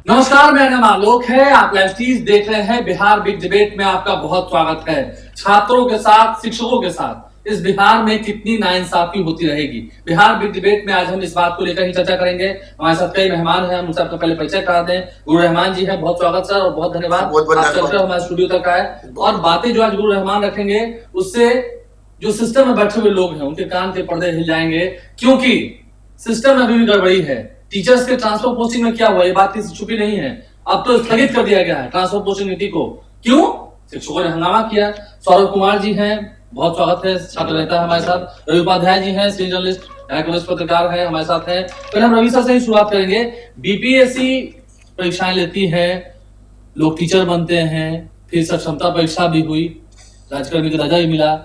नमस्कार, मेरा नाम आलोक है। आप लाइव स्ट्रीम देख रहे हैं। बिहार बिग डिबेट में आपका बहुत स्वागत है। छात्रों के साथ, शिक्षकों के साथ इस बिहार में कितनी नाइंसाफी होती रहेगी। बिहार बिग डिबेट में आज हम इस बात को लेकर ही चर्चा करेंगे। हमारे साथ कई मेहमान हैं, हम सबका पहले परिचय करा दें। गुरु रहमान जी हैं, बहुत स्वागत सर और बहुत धन्यवाद। आप चलकर हमारे स्टूडियो तक आए और बातें जो आज गुरु रहमान रखेंगे उससे जो सिस्टम में बैठे हुए लोग हैं उनके कान के पर्दे हिल जाएंगे, क्योंकि सिस्टम में अभी भी गड़बड़ी है। टीचर्स के ट्रांसफर पोस्टिंग में क्या हुआ, ये बात किसी छुपी नहीं है। अब तो स्थगित कर दिया गया है ट्रांसफर पोस्टिंग नीति को। क्यों? शिक्षकों ने हंगामा किया। सौरभ कुमार जी हैं, बहुत स्वागत है, छात्र नेता हमारे साथ। रवि उपाध्याय जी हैं, सीनियर जर्नलिस्ट पत्रकार हैं, हमारे साथ हैं। पहले हम रवि सर से ही शुरुआत करेंगे। बीपीएससी परीक्षाएं लेती है, लोग टीचर बनते हैं, फिर सक्षमता परीक्षा भी हुई, राज्यकर्मी का दर्जा भी मिला,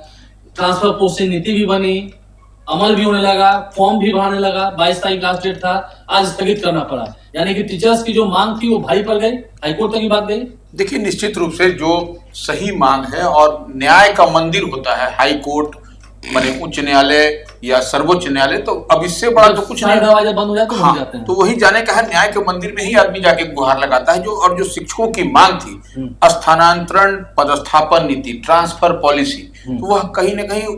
ट्रांसफर पोस्टिंग नीति भी बनी, अमल भी होने लगा, फॉर्म भी भरने लगा। 22 तारीख लास्ट डेट था, आज स्थगित करना पड़ा। यानी कि टीचर्स की जो मांग थी वो भारी पड़ गई, हाईकोर्ट तक की बात गई। देखिए, निश्चित रूप से जो सही मांग है और न्याय का मंदिर होता है हाई कोर्ट माने उच्च न्यायालय या सर्वोच्च न्यायालय, तो अब इससे बड़ा तो कुछ नहीं। दरवाजा बंद हो जाए तो हाँ, जाते हैं। तो वही जाने का है, न्याय के मंदिर में ही आदमी जाके गुहार लगाता है। जो शिक्षकों की मांग थी, स्थानांतरण पदस्थापन नीति, ट्रांसफर पॉलिसी, तो वह कहीं ना कहीं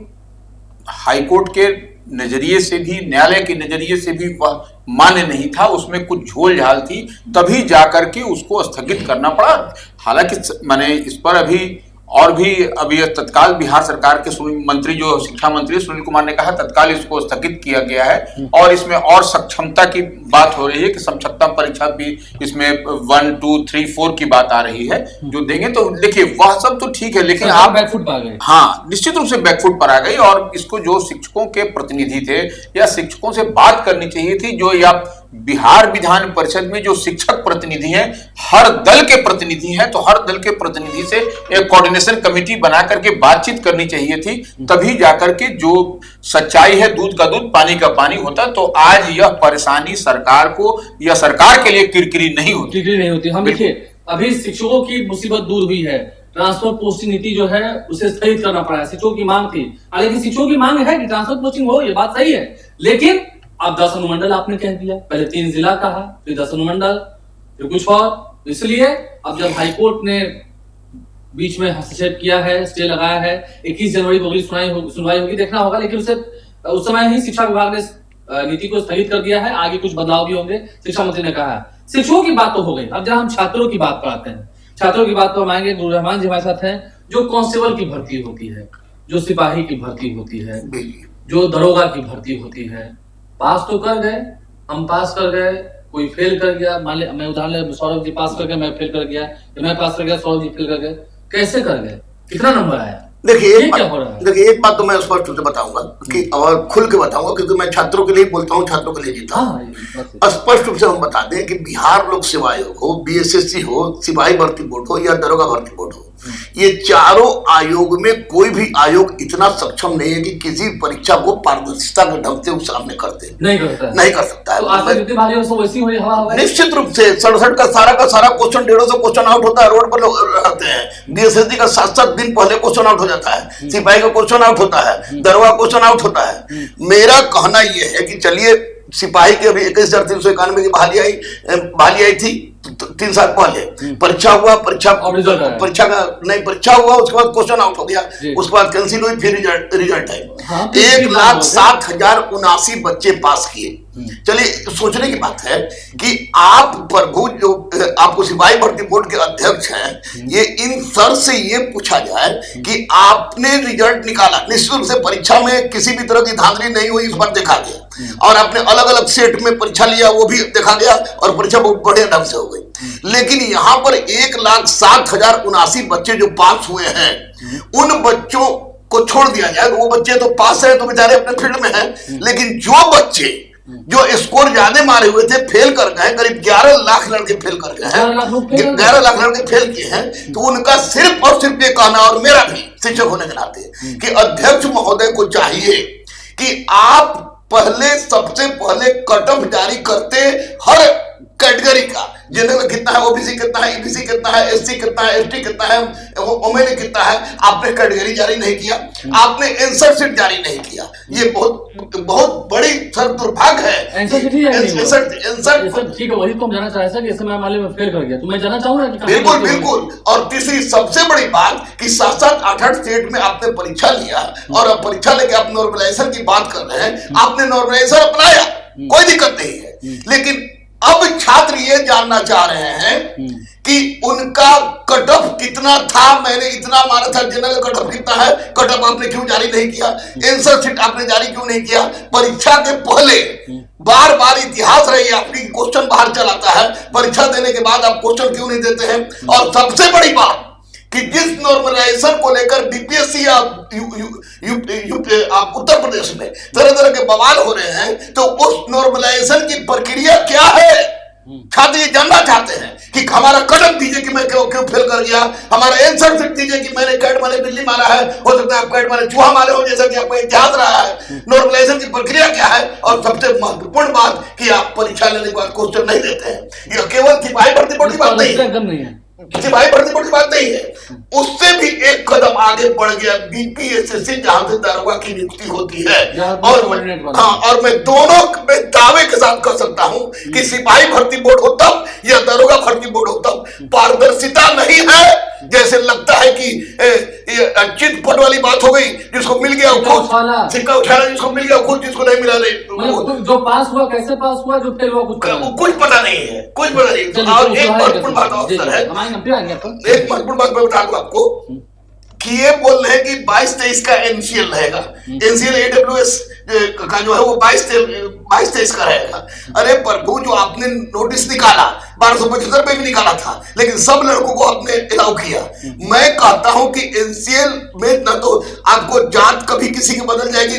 हाईकोर्ट के नजरिए से भी, न्यायालय के नजरिए से भी वह मान्य नहीं था। उसमें कुछ झोल झाल थी, तभी जाकर के उसको स्थगित करना पड़ा। हालांकि माने इस पर अभी तत्काल बिहार सरकार के मंत्री, जो शिक्षा मंत्री सुनील कुमार ने कहा, तत्काल इसको स्थगित किया गया है और इसमें और सक्षमता की बात हो रही है कि सक्षमता परीक्षा भी इसमें 1, 2, 3, 4 की बात आ रही है जो देंगे। तो देखिए, वह सब तो ठीक है, लेकिन आप बैकफुट पर आ गए। हाँ, निश्चित रूप से बैकफुट पर आ गई। और इसको जो शिक्षकों के प्रतिनिधि थे या शिक्षकों से बात करनी चाहिए थी, जो या बिहार विधान परिषद में जो शिक्षक प्रतिनिधि हैं, हर दल के प्रतिनिधि हैं, तो हर दल के प्रतिनिधि से एक कोऑर्डिनेशन कमेटी बना करके बातचीत करनी चाहिए थी। तभी जाकर के जो सच्चाई है, दूध का दूध पानी का पानी होता। तो आज यह परेशानी सरकार को या सरकार के लिए किरकिरी नहीं होती। हम देखिए, अभी शिक्षकों की मुसीबत दूर हुई है। ट्रांसफर पोस्टिंग नीति जो है उसे स्थगित करना पड़ा है। शिक्षकों की मांग थी, हालांकि शिक्षकों की मांग है कि ट्रांसफर पोस्टिंग हो, ये बात सही है, लेकिन अब 10 अनुमंडल आपने कह दिया। पहले 3 जिला कहा, फिर 10 अनुमंडल, फिर कुछ और। इसलिए अब जब हाईकोर्ट ने बीच में हस्तक्षेप किया है, स्टे लगाया है, 21 जनवरी को अगली सुनवाई होगी, देखना होगा। लेकिन उस समय ही शिक्षा विभाग ने नीति को स्थगित कर दिया है। आगे कुछ बदलाव भी होंगे, शिक्षा मंत्री ने कहा है। शिक्षकों की बात तो हो गई। अब जब हम छात्रों की बात पर आते हैं, छात्रों की बात पर हम आएंगे। गुरु रहमान जी हमारे साथ हैं। जो कांस्टेबल की भर्ती होती है, जो सिपाही की भर्ती होती है, जो दरोगा की भर्ती होती है, पास तो कर गए, हम पास कर गए, कोई फेल कर गया। मान लिया, मैं उदाहरण, सौरभ जी पास कर गए, मैं फेल कर गया, मैं पास कर गया, सौरभ जी फेल कर गए। कैसे कर गए? कितना नंबर आया? देखिए, एक बात तो मैं स्पष्ट रूप से बताऊंगा कि और खुल के बताऊंगा, क्योंकि मैं छात्रों के लिए बोलता हूँ, छात्रों के लिए जीता हूँ। स्पष्ट रूप से हम बता दें कि बिहार लोक सेवा आयोग हो, बीएसएससी हो, सिपाही भर्ती बोर्ड हो या दरोगा भर्ती बोर्ड हो, ये चारों आयोग में कोई भी आयोग इतना सक्षम नहीं है कि किसी परीक्षा को पारदर्शिता के ढंग से सामने नहीं कर सकता है। तो निश्चित रूप से 67 का सारा क्वेश्चन, 150 क्वेश्चन आउट होता है, रोड पर रहते हैं। बीएसएससी का 7-7 दिन पहले क्वेश्चन आउट हो जाता है, सिपाही का क्वेश्चन आउट होता है, दरोगा क्वेश्चन आउट होता है। मेरा कहना यह है कि चलिए, सिपाही की अभी 21,391 की बहाली आई थी 3 साल पहले। परीक्षा हुआ, परीक्षा हुआ, उसके बाद क्वेश्चन आउट हो गया, उसके बाद कैंसिल हुई, फिर रिजल्ट है। 1,07,079 बच्चे पास किए। चलिए, सोचने की बात है कि आप प्रभु जो आपको सिपाही भर्ती बोर्ड के अध्यक्ष हैं, ये इन सर से ये पूछा जाए कि आपने रिजल्ट निकाला, निश्चित रूप से परीक्षा में किसी भी तरह की धांधली नहीं हुई, इस बार देखा गया, और आपने अलग अलग सेट में परीक्षा लिया, वो भी देखा गया, और परीक्षा बहुत बढ़िया ढंग से हो गई। लेकिन यहाँ पर 1,07,079 बच्चे जो पास हुए हैं, उन बच्चों को छोड़ दिया जाए। वो बच्चे तो पास है, तो बेचारे अपने फील्ड में हैं, लेकिन जो बच्चे जो स्कोर ज्यादा मारे हुए थे, फेल कर गए, करीब 11 लाख लड़के फेल कर गए हैं, 11 लाख लड़के फेल किए हैं, तो उनका सिर्फ और सिर्फ ये कहना, और मेरा भी शिक्षक होने के नाते, कि अध्यक्ष महोदय को चाहिए कि आप सबसे पहले कट ऑफ जारी करते हर कैटेगरी का, जनरल कितना है, ओबीसी कितना है, ईबीसी कितना है, एससी कितना है, एसटी कितना है, ओमेन कितना है, आपने कैटेगरी जारी नहीं किया, आपने आंसर शीट जारी नहीं किया। ये बहुत बड़ी दुर्भाग्य है आंसर शीट ही आंसर ठीक है, वही तो हम जानना चाह रहे थे कि ऐसे मैं मामले में फेल कर गया, तो मैं जानना चाहूंगा कि बिल्कुल बिल्कुल। और तीसरी सबसे बड़ी बात कि 7-7 8-8 स्टेट में आपने परीक्षा लिया और अब परीक्षा लेके आप नॉर्मलाइजेशन की बात कर रहे हैं, आपने नॉर्मलाइजेशन अपनाया, कोई दिक्कत नहीं है, लेकिन अब छात्र ये जानना चाह रहे हैं कि उनका कट ऑफ कितना था, मैंने इतना माना था, जनरल कट ऑफ कितना है, कट ऑफ आपने क्यों जारी नहीं किया, आंसर शीट आपने जारी क्यों नहीं किया, परीक्षा के पहले बार बार इतिहास रही आपकी क्वेश्चन बाहर चलाता है, परीक्षा देने के बाद आप क्वेश्चन क्यों नहीं देते हैं। और सबसे बड़ी बात कि जिस नॉर्मलाइजेशन को लेकर बीपीएससी या आप उत्तर प्रदेश में तरह तरह के बवाल हो रहे हैं, तो उस नॉर्मलाइजेशन की प्रक्रिया क्या है, छात्र ये जानना चाहते हैं कि हमारा कदम दीजिए कि मैं क्यों फेल कर गया, हमारा आंसर शीट दीजिए कि मैंने कैट मारे बिल्ली मारा है, हो सकता है आप कैट मारे चूहा मारे हो, जैसा कि आपका इतिहास रहा है। नॉर्मलाइजेशन की प्रक्रिया क्या है, और सबसे महत्वपूर्ण बात कि आप परीक्षा लेने के बाद क्वेश्चन नहीं देते हैं। यह केवल सिपाही भर्ती बोर्ड की बात नहीं है, सिपाही भर्ती बोर्ड की बात नहीं है, उससे भी एक कदम आगे बढ़ गया बीपीएससी, जहां से दारोगा की नियुक्ति होती है। और मैं दोनों में दावे के साथ कह सकता हूं कि सिपाही भर्ती बोर्ड हो तब या दारोगा भर्ती बोर्ड हो तब पारदर्शिता नहीं है, जैसे लगता है कि चिटफंड वाली बात हो गई, जिसको मिल गया खुद सिक्का उछाला, जिसको मिल गया खुद, जिसको नहीं मिला नहीं। जो पास हुआ कैसे पास हुआ, जो फेल हुआ कुछ पता नहीं है, कुछ पता नहीं। और एक महत्वपूर्ण बात अवसर है, एक महत्वपूर्ण बात मैं बता दूं आपको कि ये बोल रहे हैं कि 22-23 का एनसीएल रहेगा, एनसीएल एडब्ल्यूएस का जो है वो 22-23 का रहेगा। अरे प्रभु, जो आपने नोटिस निकाला 1275 में भी निकाला था, लेकिन सब लड़कों को आपने अलाउ किया। मैं कहता हूं कि एनसीएल में ना तो आपको जात कभी किसी की बदल जाएगी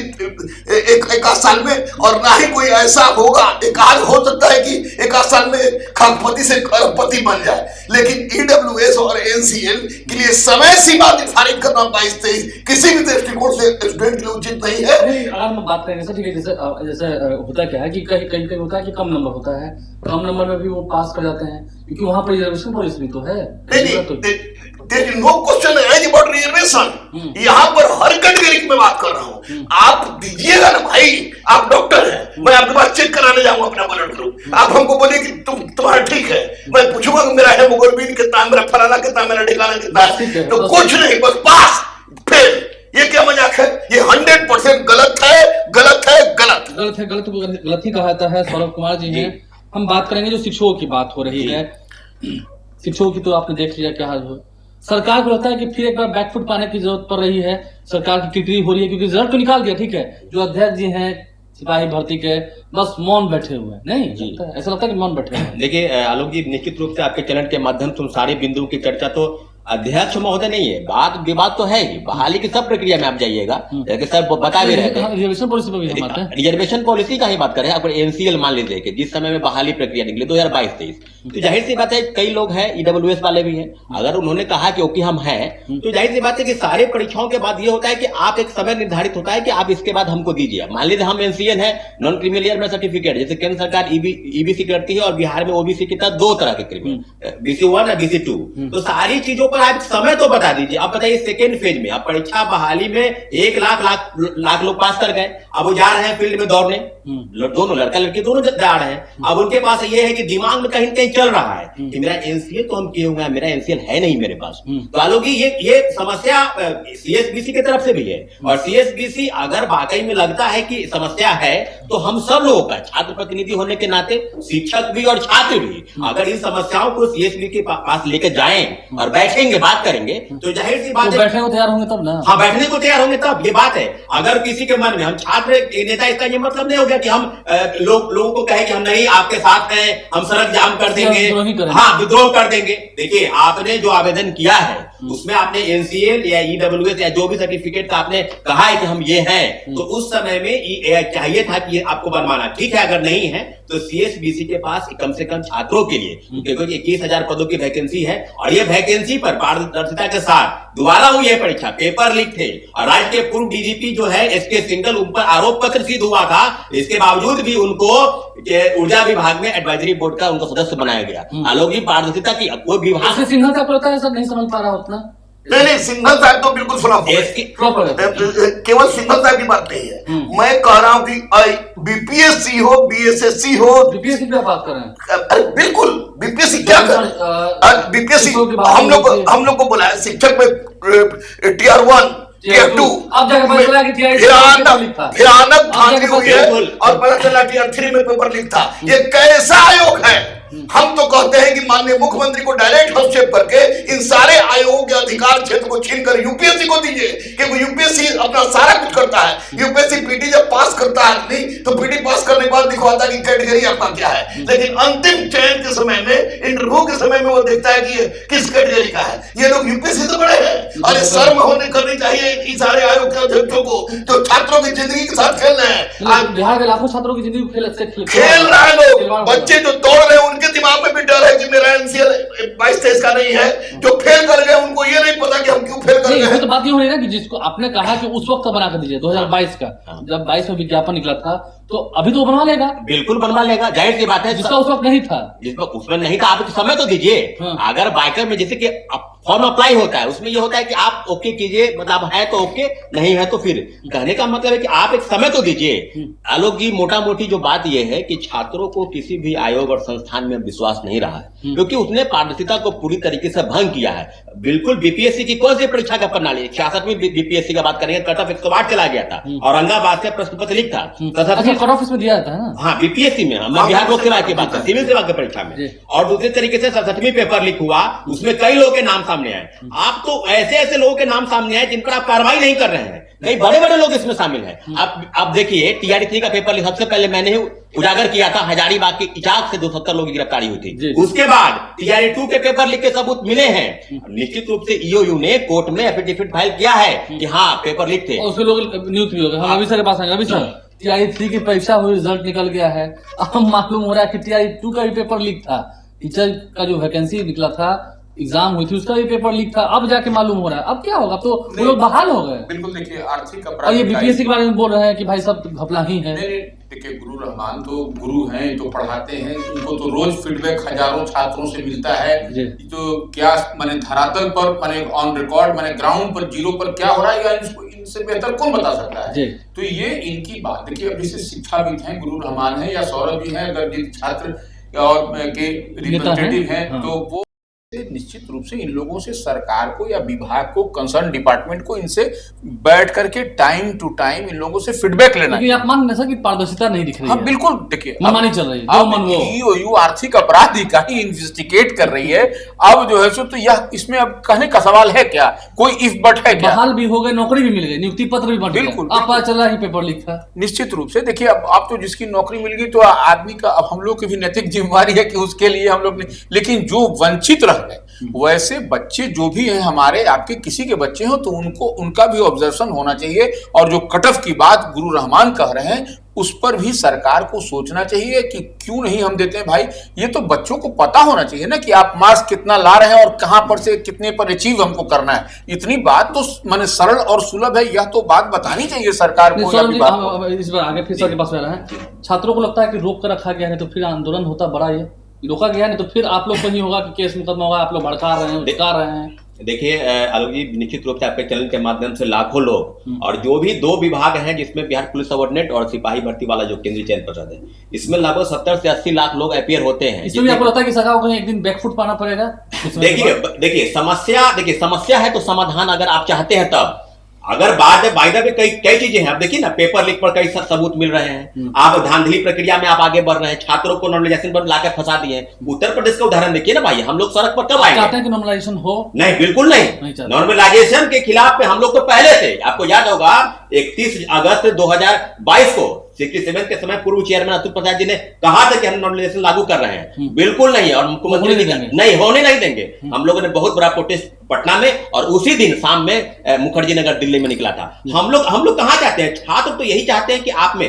एक आध साल में, और ना ही कोई ऐसा होगा, एक आध हो सकता है कि एक आध साल में खरपति से खरपति बन जाए, लेकिन ईडब्ल्यूएस और एनसीएल के लिए समय सीमा निर्धारित करना 22-23 किसी भी दृष्टिकोण से स्टूडेंट के लिए उचित नहीं है। अगर हम बात करेंगे ठीक है, जैसे होता क्या है कि कहीं होता है कि कम नंबर होता है, कम नंबर में भी वो पास कर जाते हैं, क्योंकि वहां पर रिजर्वेशन पॉलिसी भी तो है। No question as about reservation, यहाँ पर हर कैटेगरी की मैं बात कर रहा हूँ। आप दीजिएगा ना भाई, आप डॉक्टर हैं, मैं आपके पास चेक कराने जाऊंगा अपना ब्लड ग्रुप, आप हमको बोलिए कि तुम्हारा ठीक है, मैं पूछूंगा कि मेरा हेमोग्लोबिन कितना है, मेरा फलाना कितना है, मेरा ठिकाना कितना है, तो कुछ नहीं, बस पास फेल। ये क्या मजाक है, ये 100% गलत है, गलत है, गलत गलत है, गलत गलत ही कहा जाता है। सौरभ कुमार जी हैं, हम बात करेंगे जो शिक्षकों की बात हो रही है। शिक्षकों की तो आपने देख लिया क्या हाल हो, सरकार को लगता है कि फिर एक बार बैकफुट पाने की जरूरत पड़ रही है, सरकार की किरकिरी हो रही है, क्योंकि रिजल्ट तो निकाल दिया, ठीक है, जो अध्यक्ष जी हैं सिपाही भर्ती के बस मौन बैठे हुए हैं, नहीं ऐसा लगता है कि मौन बैठे हैं। देखिए आलोक जी, निश्चित रूप से आपके चैनल के माध्यम से सारे बिंदुओं की चर्चा तो अध्यक्ष महोदय नहीं है, बात विवाद तो है ही, बहाली की सब प्रक्रिया में आप जाइएगा, सर बता भी रहे थे, रिजर्वेशन पॉलिसी पर भी हम आते हैं, रिजर्वेशन पॉलिसी का ही बात करें। अगर एनसीएल मान लीजिए कि जिस समय में बहाली प्रक्रिया निकली 2022-23, तो जाहिर सी बात है कई लोग हैं, ईडब्ल्यूएस वाले भी हैं, अगर उन्होंने कहा कि ओके हम हैं, तो जाहिर सी बात है कि सारे परीक्षाओं के बाद ये होता है कि आप एक समय निर्धारित होता है कि आप इसके बाद हमको दीजिए। मान लीजिए हम एनसीएल है, नॉन क्रिमिनल में सर्टिफिकेट, जैसे केंद्र सरकार ईबीसी करती है, और बिहार में ओबीसी की तरह 2 तरह के क्रिमिनल, BC1 और BC2, तो सारी चीजों पर आप समय तो बता दीजिए। अब बताइए सेकेंड फेज में, अब परीक्षा बहाली में 1 लाख लोग पास कर गए, अब वो जा रहे हैं फील्ड में दौड़ने, दोनों लड़का लड़की दोनों जा रहे हैं। अब उनके पास ये है कि दिमाग में कहीं कहीं चल रहा है कि मेरा एनसीएल तो हम किए हुए, मेरा एनसीएल है नहीं मेरे पास। तो आलोक जी, ये समस्या सीएसबीसी की तरफ से भी है, और सीएसबीसी अगर वाकई में लगता है कि समस्या है, तो हम सब लोगों का, छात्र प्रतिनिधि होने के नाते, शिक्षक भी और छात्र भी, अगर इन समस्याओं को सीएसबी के पास लेकर जाएं और बैठेंगे, बात करेंगे, तो जाहिर सी बात है बैठने को तैयार होंगे तब ना। हाँ, बैठने को तैयार होंगे तब, ये बात है। अगर किसी के मन में हम छात्र नेता, इसका ये मतलब नहीं हो गया कि हम लोगों को कहे कि हम नहीं आपके साथ हैं, हम सड़क जाम कर देंगे, हाँ विद्रोह कर देंगे। देखिए, आपने जो आवेदन किया है उसमें आपने एनसीएल या ईडब्ल्यूएस या जो भी सर्टिफिकेट का आपने कहा है कि हम ये हैं, तो उस समय में चाहिए था कि आपको बनवाना, ठीक है। अगर नहीं है तो सीएसबीसी के पास कम से कम छात्रों के लिए, क्योंकि 21,000 पदों की वैकेंसी है, और ये वैकेंसी पर पारदर्शिता के साथ दोबारा हुई है परीक्षा, पेपर लीक थे, और राज्य के पूर्व डीजीपी जो है एसके सिंघल, उन पर आरोप पत्र सिद्ध हुआ था, इसके बावजूद भी उनको ऊर्जा विभाग में एडवाइजरी बोर्ड का उनको सदस्य बनाया गया। आलोक जी, पारदर्शिता की कोई विभाग सिंघल का पता है सर, नहीं समझ पा रहा उतना, नहीं, सिंघल साहब तो बिल्कुल फ्लॉप हो देश गए। की फ्लॉप हो गए। केवल सिंघल साहब की बात नहीं है, मैं कह रहा हूं कि बीपीएससी हो, बीएसएससी हो, बीपीएससी पे बात कर रहे हैं। अरे बिल्कुल, बीपीएससी क्या कर, बीपीएससी शिक्षकों की बात हम लोग को बोला है शिक्षक में टियर 1 टियर 2, अब जाके पता चला कि टियर 2 पेपर लीक था। भयानक धांधली हुई है बिल्कुल। और पता चला टियर 3 में पेपर लीक था। ये कैसा आयोग है? हम तो कहते हैं कि माननीय मुख्यमंत्री को डायरेक्ट हस्तक्षेप करके इन सारे आयोगों के अधिकार क्षेत्र को छीनकर यूपीएससी को दीजिए, क्योंकि यूपीएससी अपना सारा कुछ करता है। यूपीएससी पीटी जब पास करता है आदमी, तो पीटी पास करने के बाद दिखवाता है कि कैटेगरी आपका क्या है, लेकिन अंतिम चयन के समय में, इंटरव्यू के समय में वो देखता है कि ये किस कैटेगरी का है। ये लोग यूपीएससी से बड़े हैं और शर्म होने करनी चाहिए इन सारे आयोग के अध्यक्षों को, जो छात्रों की जिंदगी के साथ खेल रहे हैं। आज बिहार के लाखों छात्रों की जिंदगी खेल रहा है लोग, बच्चे जो दौड़ रहे हैं उनके दिमाग में भी डर है कि मेरा एनसीएल 22-23 का नहीं है। जो फेल कर गए उनको ये नहीं पता कि हम क्यों फेल कर गए। तो बात ये हो रही है ना कि जिसको आपने कहा कि उस वक्त बना कर दीजिए 2022 का, जब 22 में विज्ञापन निकला था, तो अभी तो बनवा लेगा, बिल्कुल बनवा लेगा, जाहिर सी बात है। जिसका उस वक्त नहीं था, जिसमें उसमें नहीं था, आप समय तो दीजिए। अगर बाइकर में जैसे कि फॉर्म अप्लाई होता है, उसमें ये होता है कि आप ओके कीजिए, मतलब है तो ओके, नहीं है तो फिर। कहने का मतलब है कि आप एक समय तो दीजिए। आलोक जी, मोटा मोटी जो बात यह है कि छात्रों को किसी भी आयोग और संस्थान में विश्वास नहीं रहा है, क्योंकि उसने पारदर्शिता को पूरी तरीके से भंग किया है। बिल्कुल बीपीएससी की कौन सी परीक्षा का प्रणाली, 66 में बीपीएससी का बात करेंगे, कट ऑफ 108 चला गया था, औरंगाबाद से प्रश्न पत्र लीक था। कट ऑफ इसमें दिया जाता है ना। हाँ, बीपीएससी में, हम बिहार लोक सेवा की बात करें, सिविल सेवा की परीक्षा में। और दूसरे तरीके से 67वीं पेपर लीक हुआ, उसमें कई लोगों के नाम सामने आए। आप तो ऐसे ऐसे लोगों के नाम सामने आए जिन पर आप कार्रवाई नहीं कर रहे हैं। कई बड़े बड़े लोग इसमें शामिल हैं। अब देखिए, टीआरई 3 का पेपर सबसे पहले मैंने ही उजागर किया था, हजारीबाग के इजाक से 270 लोगों की गिरफ्तारी हुई थी। उसके बाद टीआरई 2 के पेपर लीक के सबूत मिले हैं। निश्चित रूप से ईओयू ने कोर्ट में एफिडेविट फाइल किया है कि हाँ पेपर लीक थे। उसके लोग न्यूज भी हो गए। हम अभी सर के पास आएंगे। अभी सर, टीआरई 3 की परीक्षा हुई, रिजल्ट निकल गया है, अब मालूम हो रहा है कि टीआरई 2 का भी पेपर लीक था। टीचर का जो वैकेंसी निकला था, एग्जाम हुई थी, उसका भी पेपर लीक था। अब जाके मालूम हो रहा है, अब क्या होगा? तो वो लोग बहाल हो गए। बिल्कुल, देखिए आर्थिक अपराध, और ये बीपीएससी के बारे में बोल रहे हैं कि भाई सब घपला ही है। नहीं, देखिए गुरु रहमान तो गुरु हैं, तो पढ़ाते हैं, उनको तो रोज फीडबैक हजारों छात्रों से मिलता है। तो क्या माने धरातल पर, माने ऑन रिकॉर्ड, माने ग्राउंड पर, जीरो पर क्या हो रहा है, या इनसे बेहतर कौन बता सकता है? तो ये इनकी बात देखिए। अब जैसे शिक्षाविद हैं, गुरु रहमान है या सौरभ जी हैं, अगर जिन छात्र और के रिप्रेजेंटेटिव हैं, तो वो निश्चित रूप से इन लोगों से सरकार को या विभाग को, कंसर्न डिपार्टमेंट को, इनसे बैठ करके टाइम टू टाइम इन लोगों से फीडबैक लेना। लेकिन आप मान नहीं कि पारदर्शिता नहीं दिख रही है। हाँ बिल्कुल, देखिए मनमानी चल रही है। अब ईओयू आर्थिक अपराध इकाई इन्वेस्टिगेट कर रही है। अब जो है सो, तो यह इसमें अब कहने का सवाल है क्या? कोई इफ बट है क्या? बहाल भी हो गए, नौकरी भी मिल गई, नियुक्ति पत्र भी बन गया। बिल्कुल, अब पता चला ही पेपर लीक था। निश्चित रूप से देखिए, अब तो जिसकी नौकरी मिल गई, तो आदमी का, अब हम लोग की भी नैतिक जिम्मेवारी है कि उसके लिए हम लोग ने, लेकिन जो वंचित रह गए, वैसे बच्चे जो भी हैं हमारे, आपके किसी के बच्चे हो, तो उनको, उनका भी ऑब्जर्वेशन होना चाहिए। और जो कट ऑफ की बात गुरु रहमान कह रहे हैं, उस पर भी सरकार को सोचना चाहिए कि क्यों नहीं हम देते हैं। भाई, ये तो बच्चों को पता होना चाहिए ना कि आप मार्क्स कितना ला रहे हैं और कहां पर से कितने पर अचीव हमको करना है। इतनी बात तो माने सरल और सुलभ है, यह तो बात बतानी चाहिए सरकार को। इस बार आगे फिर सर के पास रह रहे हैं। छात्रों को लगता है कि रोक कर रखा गया है, तो फिर आंदोलन होता बड़ा, ये रोका गया नहीं तो फिर आप लोग को नहीं होगा कि केस मुकदमा होगा, आप लोग भड़का रहे हैं, उचका रहे हैं। देखिए आलोक जी, निश्चित रूप से आपके चैनल के माध्यम से लाखों लोग, और जो भी 2 विभाग हैं जिसमें बिहार पुलिस सबऑर्डिनेट और सिपाही भर्ती वाला जो केंद्रीय चयन परिषद है, इसमें लगभग 70 से 80 लाख लोग अपियर होते हैं। इसमें भी आपको लगता है कि सरकार को एक दिन बैकफुट पाना पड़ेगा? देखिए समस्या है तो समाधान अगर आप चाहते हैं तब। अगर बाद में कई चीजें हैं। आप देखिए ना, पेपर लीक पर कई सबूत मिल रहे हैं। आप धांधली प्रक्रिया में आप आगे बढ़ रहे हैं, छात्रों को नॉर्मलाइजेशन पर लाकर फंसा दिए। उत्तर प्रदेश का उदाहरण देखिए ना भाई, हम लोग सड़क पर कब आए? चाहते हैं कि नॉर्मलाइजेशन हो? नहीं, बिल्कुल नहीं। नॉर्मलाइजेशन के खिलाफ में हम लोग तो पहले से, आपको याद होगा 31 अगस्त 2022 को 67 के समय पूर्व चेयरमैन अतुल प्रसाद जी ने कहा था कि हम नॉर्मलाइजेशन लागू कर रहे हैं। बिल्कुल नहीं, और मुख्यमंत्री नहीं होने नहीं देंगे। हम लोगों ने बहुत बड़ा प्रोटेस्ट पटना में, और उसी दिन शाम में मुखर्जी नगर दिल्ली में निकला था। हम लोग कहां चाहते हैं? छात्र तो यही चाहते हैं कि आप में,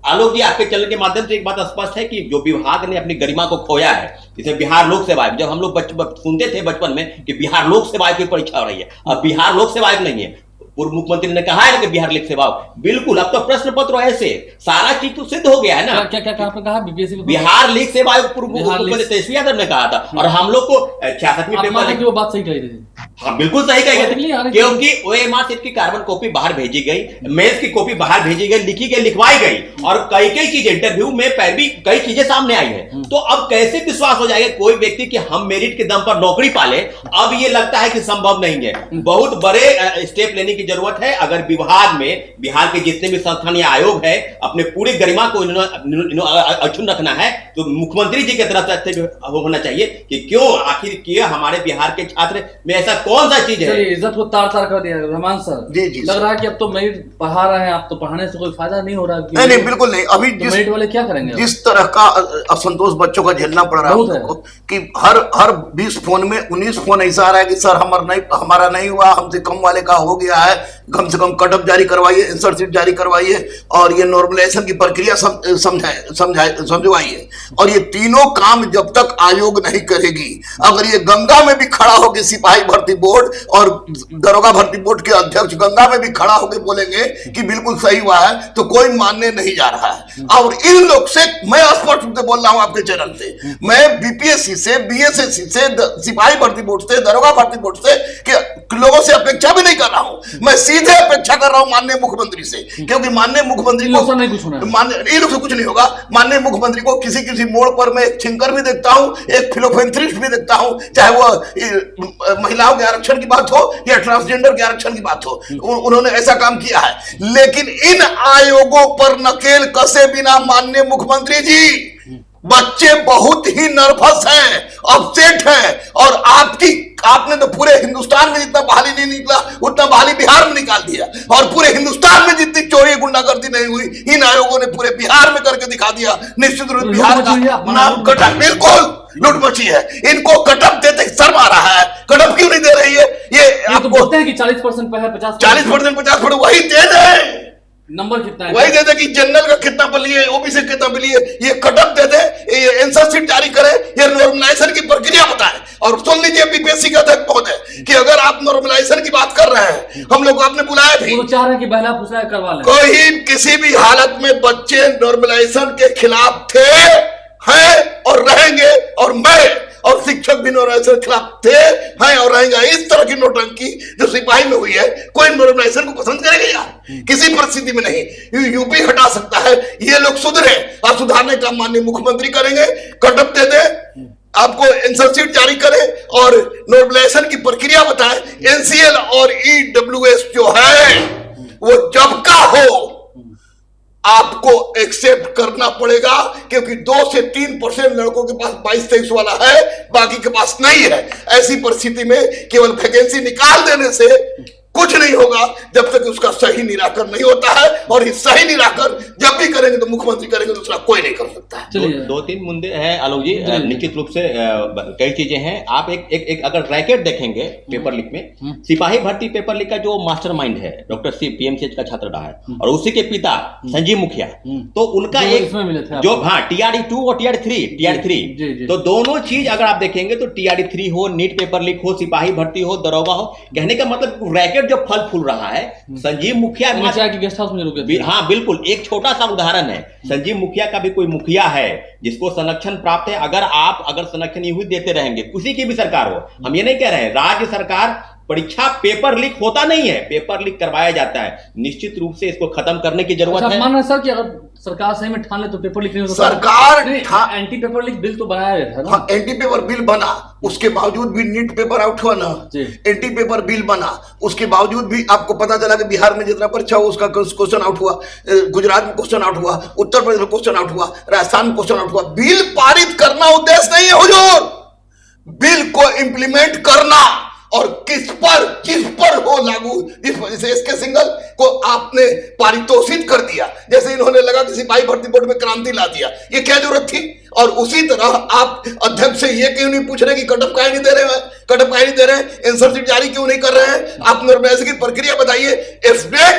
आलोक जी आपके चैनल के माध्यम से एक बात स्पष्ट है कि जो विभाग ने अपनी गरिमा को खोया है, जैसे बिहार लोक सेवा आयोग, जब हम लोग सुनते थे बचपन में कि बिहार लोक सेवा आयोग की परीक्षा हो रही है, अब बिहार लोक सेवा आयोग नहीं है। पूर्व मुख्यमंत्री ने कहा है कि बिहार लोक सेवा, बिल्कुल अब तो प्रश्न पत्र ऐसे सारा चीज तो सिद्ध हो गया है ना। क्या आपने कहा? बीपीएससी बिहार लीग सेवा आयोग पूर्व मुख्यमंत्री तेजस्वी यादव ने कहा था, और हम लोग को 66वीं पेपर, वो बात सही कही थी। हाँ बिल्कुल सही Automatically कहेंगे, आने क्योंकि ओएमआर शीट की कार्बन कॉपी बाहर भेजी गई, मेल्स की कॉपी बाहर भेजी गई, लिखी गई, लिखवाई गई, और कई कई चीजें इंटरव्यू में भी कई चीजें सामने आई है। तो अब कैसे विश्वास हो जाएगा कोई व्यक्ति कि हम मेरिट के दम पर नौकरी पाले? अब ये लगता है कि संभव नहीं है। बहुत बड़े स्टेप लेने की जरूरत है। अगर विभाग में बिहार के जितने भी संस्थान या आयोग है अपने पूरी गरिमा को अक्षुण्ण रखना है, तो मुख्यमंत्री जी की तरफ से होना चाहिए कि क्यों आखिर किए हमारे बिहार के छात्र में ऐसा कौन सा चीज है। चलिए, इज्जत को तार तार कर दिया रहमान सर। जी, लग रहा है कि अब तो मेरिट पढ़ा रहे हैं, आप तो पढ़ाने से कोई फायदा नहीं हो रहा। नहीं नहीं, बिल्कुल नहीं। अभी तो मेरिट वाले क्या करेंगे? जिस तरह का असंतोष बच्चों का झेलना पड़ रहा है उनको, कि हर 20 फोन में 19 फोन ऐसा आ रहा है कि सर हमारा नहीं हुआ, हमसे कम वाले का हो गया है, कम से कम कट ऑफ जारी करवाइए, आंसर शीट जारी करवाइए, और ये नॉर्मलाइजेशन की प्रक्रिया समझवाइए। और ये तीनों काम जब तक आयोग नहीं करेगी, अगर ये गंगा में भी खड़ा होगी सिपाही भर्ती बोर्ड और दरोगा भर्ती बोर्ड के अध्यक्ष गंगा में भी खड़ा होकर बोलेंगे कि बिल्कुल सही हुआ है, तो कोई मानने नहीं जा रहा है। और इन लोग से मैं स्पष्ट रूप से बोल रहा हूं आपके चैनल से, मैं बीपीएससी से, बीएसएससी से, सिपाही भर्ती बोर्ड से, दरोगा भर्ती बोर्ड से कि लोगों से अपेक्षा भी नहीं कर रहा हूं, मैं सीधे अपेक्षा कर रहा हूं माननीय मुख्यमंत्री से, क्योंकि माननीय मुख्यमंत्री को इन लोग से कुछ नहीं होगा। माननीय मुख्यमंत्री को किसी मोड़ पर मैं एक थिंकर भी देखता हूं, एक फिलोपेंथ्रिस्ट भी देखता हूं, चाहे वो महिलाओं के आरक्षण की बात हो या ट्रांसजेंडर के आरक्षण की बात हो, उन्होंने ऐसा काम किया है। लेकिन इन आयोगों पर नकेल कसे बिना माननीय मुख्यमंत्री जी, बच्चे बहुत ही नर्वस हैं, अपसेट हैं, और आपने तो पूरे हिंदुस्तान में जितना बहाली नहीं निकला उतना बहाली बिहार में निकाल दिया, और पूरे हिंदुस्तान में जितनी चोरी गुंडागर्दी नहीं हुई इन आयोगों ने पूरे बिहार में करके दिखा दिया। निश्चित रूप बिहार का नाम कटअप, बिल्कुल लूट मची है। इनको कटअप देते शर्म आ रहा है, कटअप क्यों नहीं दे रही है? ये आपको बोलते हैं कि 40% पे है, 40% 50% वही दे दे। नंबर कितना है? वही दे दे कि जनरल का कितना बली है, ओबीसी कितना बली है, ये कटअप दे दे, ये आंसर शीट जारी करे, ये नॉर्मलाइजेशन की प्रक्रिया बताए। और सुन लीजिए बीपीएससी का अध्यक्ष महोदय कि अगर आप नॉर्मलाइजेशन की बात कर रहे हैं, हम लोग आपने बुलाया भी, वो चाह रहे हैं कि बहला फुसला करवा लें। कोई किसी भी हालत में बच्चे नॉर्मलाइजेशन के खिलाफ थे, हैं और रहेंगे, और मैं और शिक्षक भी नॉर्मलाइजेशन के खिलाफ थे, हैं और रहेंगे। इस तरह की नोटंकी जो सिपाही में हुई है, कोई नॉर्मलाइजेशन को पसंद करेगा यार? किसी परिस्थिति में नहीं। यूपी हटा सकता है, ये लोग सुधरे, और सुधारने का माननीय मुख्यमंत्री करेंगे। कटअप दे दे, आपको आंसर शीट जारी करे, और नॉर्मलाइजेशन की प्रक्रिया बताए। एनसीएल और ईडब्ल्यूएस जो है वो जब का हो आपको एक्सेप्ट करना पड़ेगा, क्योंकि 2 से 3% लड़कों के पास 22-23 वाला है, बाकी के पास नहीं है। ऐसी परिस्थिति में केवल वैकेंसी निकाल देने से कुछ नहीं होगा जब तक उसका सही निराकरण नहीं होता है, और इस सही निराकरण जब भी करेंगे तो मुख्यमंत्री करेंगे, दूसरा कोई नहीं कर सकता है। दो तीन मुद्दे हैं आलोक जी, निश्चित रूप से कई चीजें हैं। आप एक अगर रैकेट देखेंगे पेपर लीक में, सिपाही भर्ती पेपर लीक का जो मास्टरमाइंड है डॉक्टर सी पीएमसीएच का छात्र रहा है, और उसी के पिता संजीव मुखिया, तो उनका एक जो TRE 2 और TRE 3, तो दोनों चीज अगर आप देखेंगे तो TRE 3 हो, नीट पेपर लीक हो, सिपाही भर्ती हो, दरोगा हो, कहने का मतलब रैकेट जो फल फूल रहा है। संजीव मुखिया गेस्ट हाउस में रुके थे। हाँ बिल्कुल, एक छोटा सा उदाहरण है। संजीव मुखिया का भी कोई मुखिया है जिसको संरक्षण प्राप्त है। अगर संरक्षण यूं ही देते रहेंगे, किसी की भी सरकार हो, हम ये नहीं कह रहे हैं, राज्य सरकार परीक्षा पेपर लीक होता नहीं है, पेपर लीक करवाया जाता है। निश्चित रूप से इसको खत्म करने की जरूरत है। मान रहे सर कि अगर सरकार सही में ठान ले तो पेपर लीक नहीं होता। सरकार एंटी पेपर लीक बिल तो बनाया था। हाँ, एंटी पेपर बिल बना, उसके बावजूद भी नीट पेपर आउट हुआ ना। एंटी पेपर बिल बना, उसके बावजूद भी आपको पता चला कि बिहार में जितना परीक्षा हुआ उसका क्वेश्चन आउट हुआ, गुजरात में क्वेश्चन आउट हुआ, उत्तर प्रदेश में क्वेश्चन आउट हुआ, राजस्थान में क्वेश्चन आउट हुआ। बिल पारित करना उद्देश्य नहीं है हुजूर, बिल को इंप्लीमेंट करना, और किस पर हो लागू। जिस वजह से इसके सिंगल को आपने पारितोषित कर दिया, जैसे इन्होंने लगा कि सिपाही भर्ती बोर्ड में क्रांति ला दिया, ये क्या जरूरत थी? और उसी तरह आप अध्यक्ष से ये क्यों नहीं पूछ रहे कि कटअप काहे नहीं दे रहे हैं, कटअप काहे नहीं दे रहे हैं, आंसर शीट जारी क्यों नहीं कर रहे हैं? आप नॉर्मलाइजेशन की प्रक्रिया बताइए। एस्टेट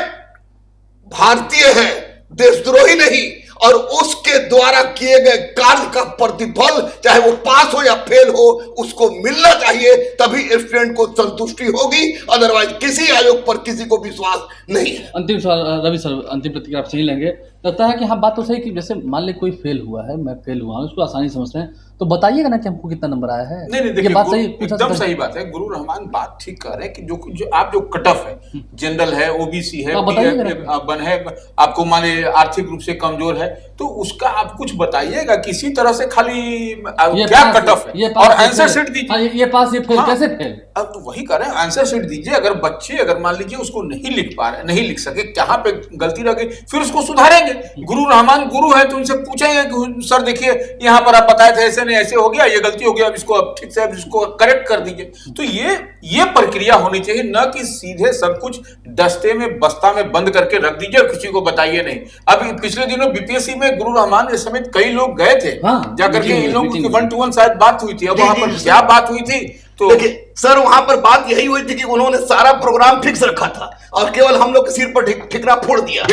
भारतीय है, देशद्रोही नहीं, और उसके द्वारा किए गए कार्य का प्रतिफल चाहे वो पास हो या फेल हो उसको मिलना चाहिए, तभी स्टूडेंट को संतुष्टि होगी। अदरवाइज किसी आयोग पर किसी को विश्वास नहीं है। अंतिम सवाल रवि सर, अंतिम प्रतिक्रिया आप सही लेंगे। लगता है कि हाँ, बात तो सही कि जैसे मान ले कोई फेल हुआ है, मैं फेल हुआ हूँ, उसको आसानी समझते हैं, तो बताइएगा ना कि हमको कितना नंबर आया है। नहीं ये देखिए, बात सही, एकदम सही बात है। गुरु रहमान बात ठीक कर रहे हैं कि जो आप जो कट ऑफ है, जनरल है, ओबीसी है, वन है, आपको माने आर्थिक रूप से कमजोर है, तो उसका आप कुछ बताइएगा, किसी तरह से खाली क्या कट ऑफ है और आंसर शीट दीजिए। ये पास ये फेल कैसे फेल? अब तो वही कर रहे हैं, आंसर शीट दीजिए। अगर बच्चे अगर मान लीजिए उसको नहीं लिख पा रहे, नहीं लिख सके, कहाँ पे गलती रह गई, फिर उसको सुधारेंगे। गुरु रहमान गुरु है तो उनसे पूछेंगे कि सर देखिए यहाँ पर आप बताए थे ऐसे नहीं, ऐसे हो गया, ये गलती हो गया, अब इसको अब ठीक से अब इसको करेक्ट कर दीजिए। तो ये प्रक्रिया होनी चाहिए, न कि सीधे सब कुछ दस्ते में बस्ता में बंद करके रख दीजिए और किसी को बताइए नहीं। अभी पिछले दिनों बीपीएससी में गुरु रहमान समेत कई लोग गए थे, जाकर के इन लोगों की 1-to-1 शायद बात हुई थी। अब वहां पर क्या बात हुई थी तो देखिए सर, वहां पर बात यही हुई थी कि उन्होंने सारा प्रोग्राम फिक्स रखा था और केवल हम लोग के सिर पर ठिकरा फोड़ दिया।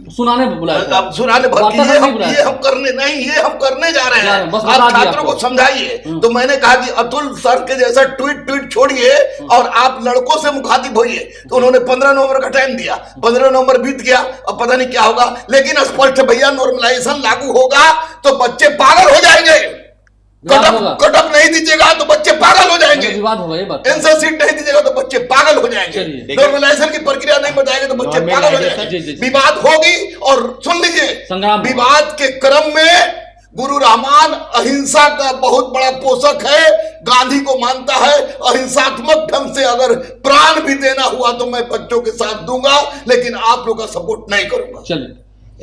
सुनाने बुलाया था, अब सुनाने भर ये हम करने नहीं, ये हम करने जा रहे हैं, आप छात्रों को समझाइए। तो मैंने कहा कि अतुल सर के जैसा ट्वीट छोड़िए और आप लड़कों से मुखातिब होइए। तो उन्होंने 15 नवंबर का टाइम दिया, 15 नवंबर बीत गया, अब पता नहीं क्या होगा, लेकिन स्पष्ट भैया नॉर्मलाइजेशन लागू होगा तो बच्चे पागल हो जाएंगे। कटअप नहीं दीजिएगा तो बच्चे पागल हो जाएंगे, विवाद होगा ये बात। आंसर शीट नहीं दीजिएगा तो बच्चे पागल हो जाएंगे, नॉर्मलाइजेशन की प्रक्रिया नहीं बताएंगे तो बच्चे पागल हो जाएंगे। विवाद होगी और सुन लीजिए, विवाद के क्रम में गुरु रहमान अहिंसा का बहुत बड़ा पोषक है, गांधी को मानता है। अहिंसात्मक ढंग से अगर प्राण भी देना हुआ तो मैं बच्चों के साथ दूंगा, लेकिन आप लोग का सपोर्ट नहीं करूंगा। चलिए,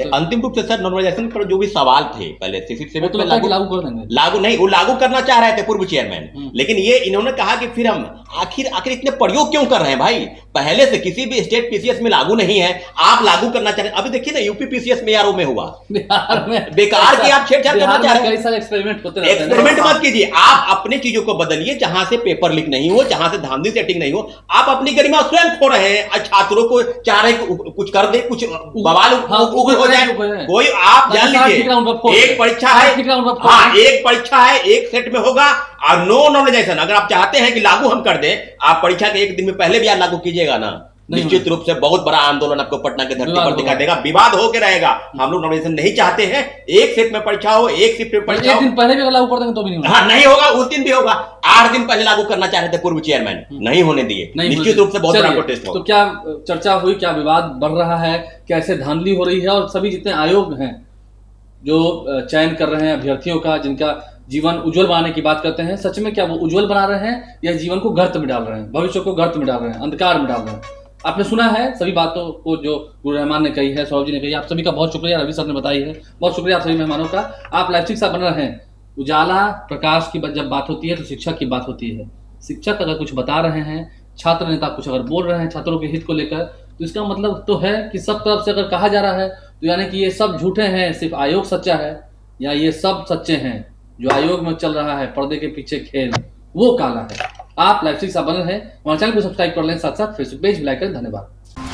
अंतिम रूप से सर नॉर्मलाइजेशन पर जो भी सवाल थे पहले से तो लागू कर देंगे, लागू नहीं, वो लागू करना चाह रहे थे पूर्व चेयरमैन, लेकिन ये इन्होंने कहा कि फिर हम आखिर इतने प्रयोग क्यों कर रहे हैं भाई? पहले से किसी भी स्टेट पीसीएस में लागू नहीं है, आप लागू करना चाह रहे हैं। अभी देखिए ना यूपी पीसीएस में यारों में हुआ, बेकार की आप छेड़छाड़ करना चाह रहे हैं। एक्सपेरिमेंट होते हैं, एक्सपेरिमेंट मत कीजिए, आप अपने चीजों को बदलिए, जहां से पेपर लीक नहीं हो, जहां से धांधली सेटिंग नहीं हो। आप अपनी गरिमा स्वयं खो रहे हैं, छात्रों को चाह रहे कुछ कर दे, कुछ बवाल हो जाए। कोई आप जान लीजिए, एक परीक्षा है, हाँ एक परीक्षा है, एक सेट में होगा और नो नॉर्मलाइजेशन। अगर आप चाहते हैं कि लागू हम कर दें, आप परीक्षा के एक दिन में पहले भी आप लागू कीजिएगा ना, निश्चित रूप से बहुत बड़ा आंदोलन आपको पटना के धरती पर दिखा देगा, विवाद होकर रहेगा। हम लोग नॉर्मलाइजेशन नहीं चाहते हैं, एक सेट में परीक्षा हो, एक शिफ्ट में परीक्षा हो। एक दिन पहले भी लागू कर देंगे तो भी नहीं होगा। हाँ नहीं होगा, उस दिन भी होगा। 8 दिन पहले लागू करना चाह रहे थे पूर्व चेयरमैन, नहीं होने दिए, निश्चित रूप से बहुत बड़ा प्रोटेस्ट होगा। तो क्या चर्चा हुई, क्या विवाद बढ़ रहा है, कैसे धांधली हो रही है, और सभी जितने आयोग हैं जो चयन कर रहे हैं अभ्यर्थियों का, जिनका जीवन उज्जवल बनाने की बात करते हैं, सच में क्या वो उज्जवल बना रहे हैं या जीवन को गर्त में डाल रहे हैं, भविष्य को गर्त में डाल रहे हैं, अंधकार में डाल रहे हैं? आपने सुना है सभी बातों को जो गुरु रहमान ने कही है, सौरभ जी ने कही। आप सभी का बहुत शुक्रिया, रवि सर ने बताई है, बहुत शुक्रिया आप सभी मेहमानों का। आप लाइव शिक्षा बन रहे हैं। उजाला प्रकाश की जब बात होती है तो शिक्षक की बात होती है। शिक्षक अगर कुछ बता रहे हैं, छात्र नेता कुछ अगर बोल रहे हैं छात्रों के हित को लेकर, तो इसका मतलब तो है कि सब तरफ से अगर कहा जा रहा है तो यानी कि ये सब झूठे हैं, सिर्फ आयोग सच्चा है, या ये सब सच्चे हैं, जो आयोग में चल रहा है पर्दे के पीछे खेल वो काला है। आप लाइव शिक्षा बन रहे हैं, हमारे चैनल को सब्सक्राइब कर लें, साथ साथ फेसबुक पेज भी लाइक करें। धन्यवाद।